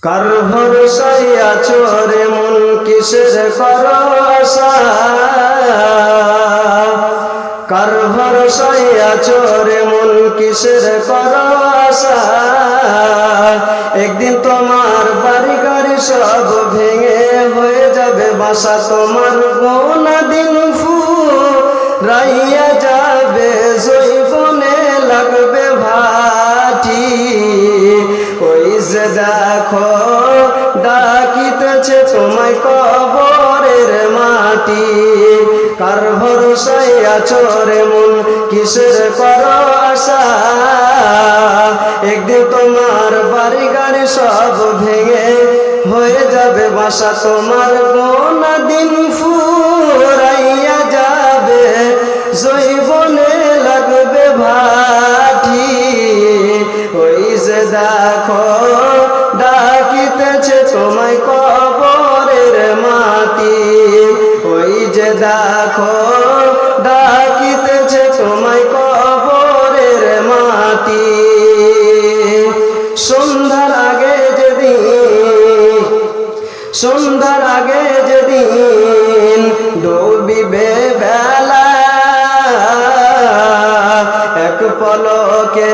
কার ভরসায় আছো রে মন কিসের করো আশা, কার ভরসায় আছো রে মন কিসের করো আশা। একদিন তোমার বাড়ি গাড়ি সব ভেঙে হয়ে যাবে বাসা, তোমার গোনা দিন ফুরাইয়া যাবে, জৈবনে লাগবে ভাটি। ওই যে দেখো ডাকিতেছে তোমায় কবরের মাটি। কার ভরসায় আছো রে মন কিসের করো আশা, একদিন তোমার বাড়ি গাড়ি সব ভেঙে হয়ে যাবে বাসা, তোমার গোনা দিন ফুরাইয়া যাবে, জৈবনে লাগবে ভাটি। ওই যে দেখো ডাকিতেছে তোমায় কবরের মাটি, ওই যে দেখো ডাকিতেছে তোমায় কবরের মাটি। সন্ধ্যার আগে যেদিন ডুবিবে বেলা, এক পলকে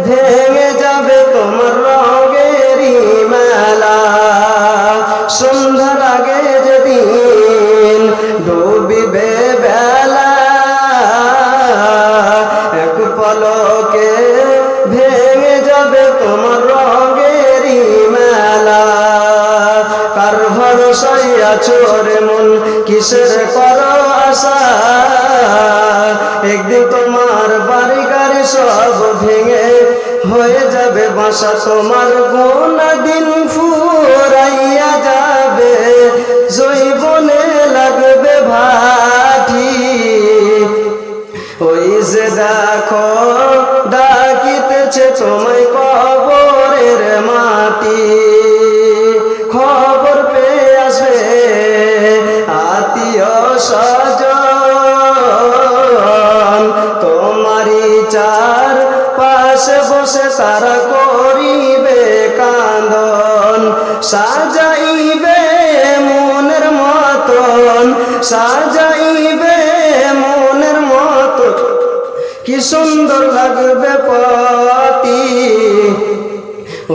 ভেঙে যাবে তোমার রঙেরই মেলা। সন্ধ্যার আগে যেদিন ডুবিবে বেলা, এক পলকে ভেঙে যাবে তোমার রঙেরই মেলা। কার ভরসায় আছো রে মন কিসের করো আশা, একদিন তোমার বাড়ি গাড়ি সব ভেঙে হয়ে যাবে বাসা, তোমার গোনা দিন ফুরাইয়া যাবে, জৈবনে লাগবে ভাটি। ওই যে দেখো ডাকিতেছে তোমায় কবরের মাটি। খবর পেয়ে আসবে আত্মীয় স্বজন, তোমারই চার পাশে বসে তারা করিবে কান্দন, সাজাইবে মনের মতন, সাজাইবে মনের মতন, কি সুন্দর লাগবে পতি।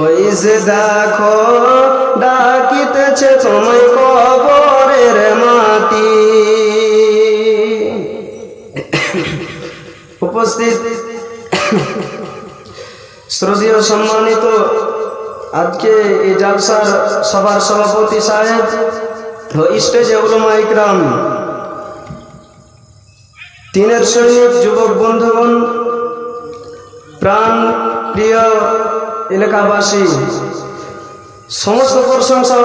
ওই যে দেখো ডাকিতেছে তোমায় কবরের মাটি। উপস্থিত শ্রদ্ধেয় সম্মানিত, আজকে এই জালসার সভার সভাপতি সাহেব ও স্টেজে উলামা ইকরাম, তিনের সৈনিক, যুবক বন্ধুগণ, প্রাণ প্রিয় এলাকাবাসী, সমস্ত প্রশংসা